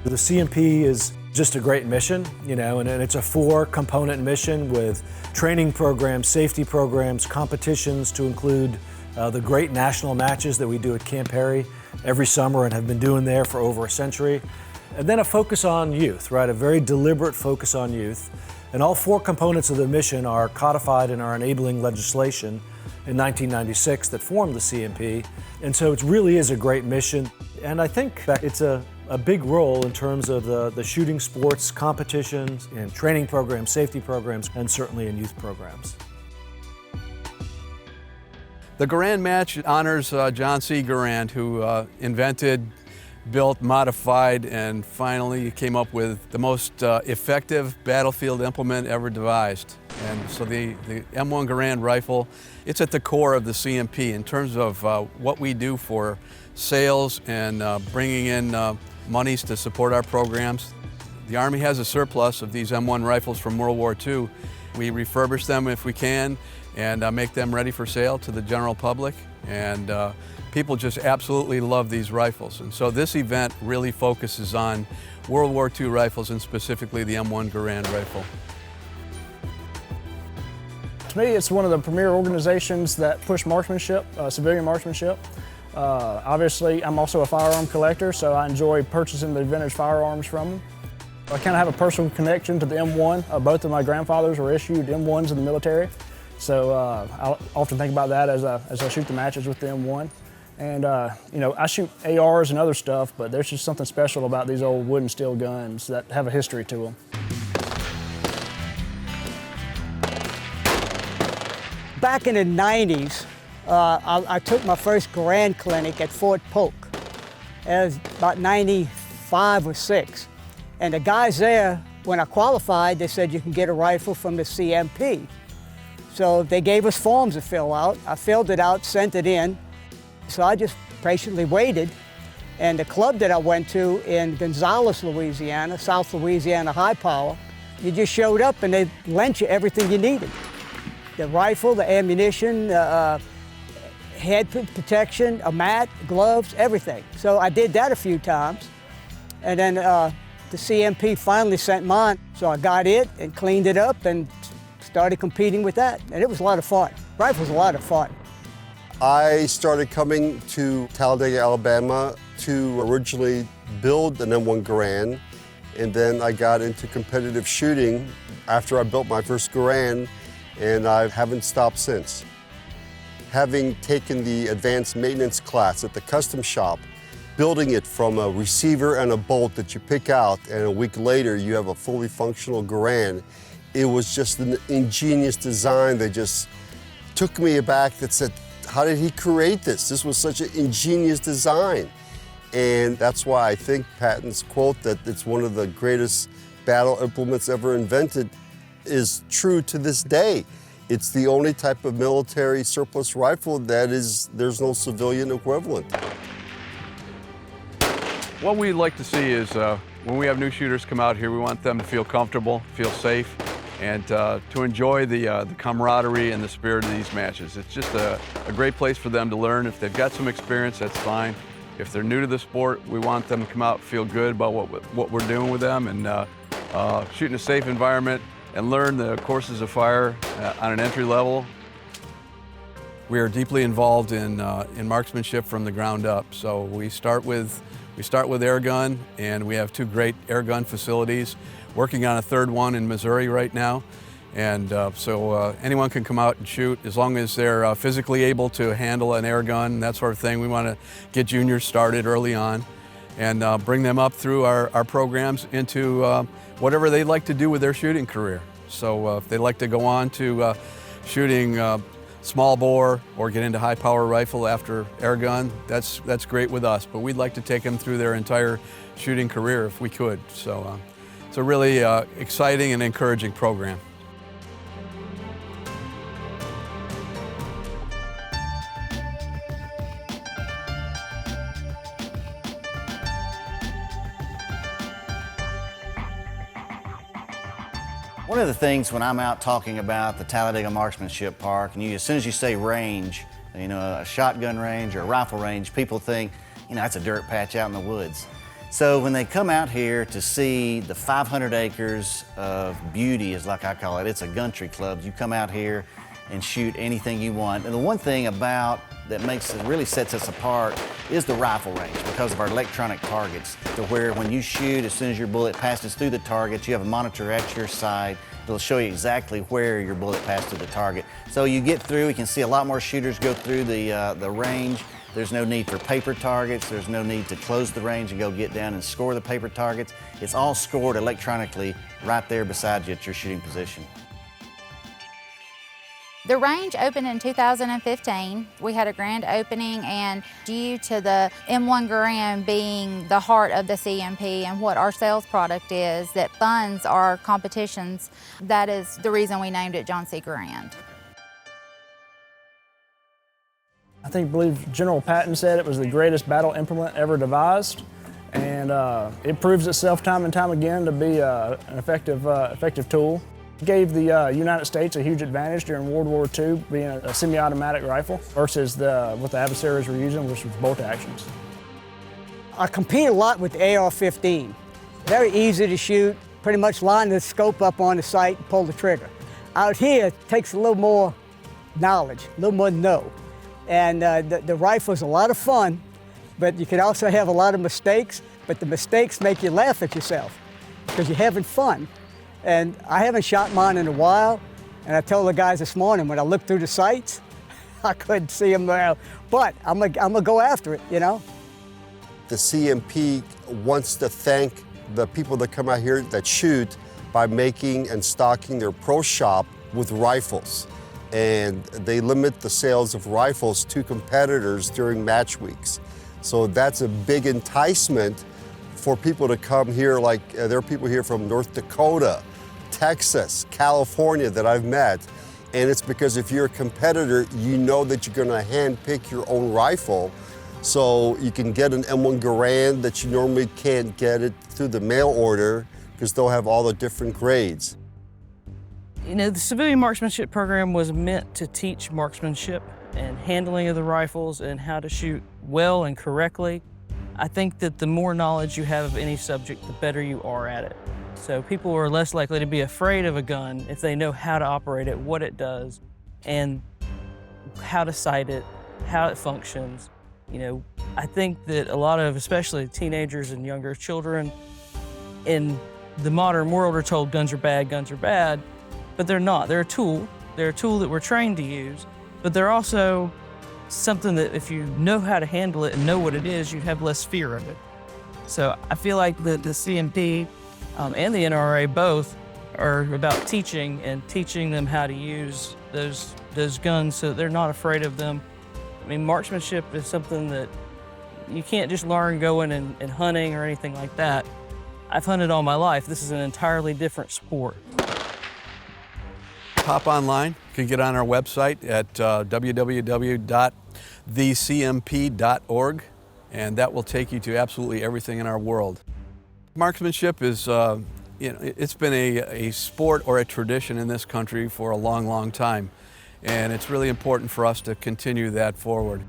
The CMP is just a great mission, and it's a 4-component mission with training programs, safety programs, competitions to include the great national matches that we do at Camp Perry every summer and have been doing there for over a century. And then a focus on youth, right? A very deliberate focus on youth. And all 4 components of the mission are codified in our enabling legislation in 1996 that formed the CMP. And so it really is a great mission. And I think that it's a big role in terms of the shooting sports competitions and training programs, safety programs, and certainly in youth programs. The Garand match honors John C. Garand, who invented, built, modified, and finally came up with the most effective battlefield implement ever devised. And so the M1 Garand rifle, it's at the core of the CMP in terms of what we do for sales and bringing in monies to support our programs. The Army has a surplus of these M1 rifles from World War II. We refurbish them if we can and make them ready for sale to the general public. And people just absolutely love these rifles. And so this event really focuses on World War II rifles and specifically the M1 Garand rifle. To me, it's one of the premier organizations that push marksmanship, civilian marksmanship. Obviously, I'm also a firearm collector, so I enjoy purchasing the vintage firearms from them. I kind of have a personal connection to the M1. Both of my grandfathers were issued M1s in the military, so I often think about that as I shoot the matches with the M1. And I shoot ARs and other stuff, but there's just something special about these old wood and steel guns that have a history to them. Back in the 90s, I took my first Garand clinic at Fort Polk. It was about 95 or 6. And the guys there, when I qualified, they said you can get a rifle from the CMP. So they gave us forms to fill out. I filled it out, sent it in. So I just patiently waited. And the club that I went to in Gonzales, Louisiana, South Louisiana High Power, you just showed up and they lent you everything you needed. The rifle, the ammunition, head protection, a mat, gloves, everything. So I did that a few times. And then the CMP finally sent mine. So I got it and cleaned it up and started competing with that. And it was a lot of fun. Rifle's a lot of fun. I started coming to Talladega, Alabama to originally build an M1 Garand. And then I got into competitive shooting after I built my first Garand, and I haven't stopped since. Having taken the advanced maintenance class at the custom shop, building it from a receiver and a bolt that you pick out, and a week later you have a fully functional Garand, it was just an ingenious design that just took me aback, that said, how did he create this? This was such an ingenious design. And that's why I think Patton's quote that it's one of the greatest battle implements ever invented is true to this day. It's the only type of military surplus rifle that there's no civilian equivalent. What we'd like to see is when we have new shooters come out here, we want them to feel comfortable, feel safe, and to enjoy the camaraderie and the spirit of these matches. It's just a great place for them to learn. If they've got some experience, that's fine. If they're new to the sport, we want them to come out and feel good about what we're doing with them and shoot in a safe environment and learn the courses of fire on an entry level. We are deeply involved in marksmanship from the ground up. So we start with air gun, and we have 2 great air gun facilities. Working on a 3rd one in Missouri right now. And so anyone can come out and shoot as long as they're physically able to handle an air gun, that sort of thing. We want to get juniors started early on and bring them up through our programs into whatever they'd like to do with their shooting career. So if they'd like to go on to shooting small bore or get into high power rifle after air gun, that's great with us. But we'd like to take them through their entire shooting career if we could. So it's a really exciting and encouraging program. One of the things when I'm out talking about the Talladega Marksmanship Park, and as soon as you say range, a shotgun range or a rifle range, people think, that's a dirt patch out in the woods. So when they come out here to see the 500 acres of beauty, is like I call it, it's a country club. You come out here and shoot anything you want. And the one thing about that really sets us apart is the rifle range, because of our electronic targets, to where when you shoot, as soon as your bullet passes through the target, you have a monitor at your side. It'll show you exactly where your bullet passed through the target. So you get through, you can see a lot more shooters go through the range. There's no need for paper targets. There's no need to close the range and go get down and score the paper targets. It's all scored electronically right there beside you at your shooting position. The range opened in 2015. We had a grand opening, and due to the M1 Garand being the heart of the CMP and what our sales product is that funds our competitions, that is the reason we named it John C. Garand. I believe General Patton said it was the greatest battle implement ever devised, and it proves itself time and time again to be an effective tool. It gave the United States a huge advantage during World War II, being a semi-automatic rifle versus what the adversaries were using, which was bolt actions. I compete a lot with the AR-15. Very easy to shoot, pretty much line the scope up on the sight and pull the trigger. Out here, it takes a little more knowledge, a little more know. And the rifle's a lot of fun, but you can also have a lot of mistakes, but the mistakes make you laugh at yourself because you're having fun. And I haven't shot mine in a while, and I told the guys this morning when I looked through the sights, I couldn't see them well, but I'm gonna go after it, you know? The CMP wants to thank the people that come out here that shoot by making and stocking their pro shop with rifles. And they limit the sales of rifles to competitors during match weeks. So that's a big enticement for people to come here. Like there are people here from North Dakota, Texas, California that I've met. And it's because if you're a competitor, you know that you're gonna hand pick your own rifle. So you can get an M1 Garand that you normally can't get it through the mail order because they'll have all the different grades. You know, the Civilian Marksmanship Program was meant to teach marksmanship and handling of the rifles and how to shoot well and correctly. I think that the more knowledge you have of any subject, the better you are at it. So people are less likely to be afraid of a gun if they know how to operate it, what it does, and how to sight it, how it functions. You know, I think that a lot of, especially teenagers and younger children in the modern world are told guns are bad, but they're not. They're a tool. They're a tool that we're trained to use, but they're also something that if you know how to handle it and know what it is, you have less fear of it. So I feel like the CMP and the NRA both are about teaching them how to use those guns so that they're not afraid of them. I mean, marksmanship is something that you can't just learn going and hunting or anything like that. I've hunted all my life. This is an entirely different sport. Hop online. You can get on our website at www.thecmp.org, and that will take you to absolutely everything in our world. Marksmanship is, it's been a sport or a tradition in this country for a long, long time, and it's really important for us to continue that forward.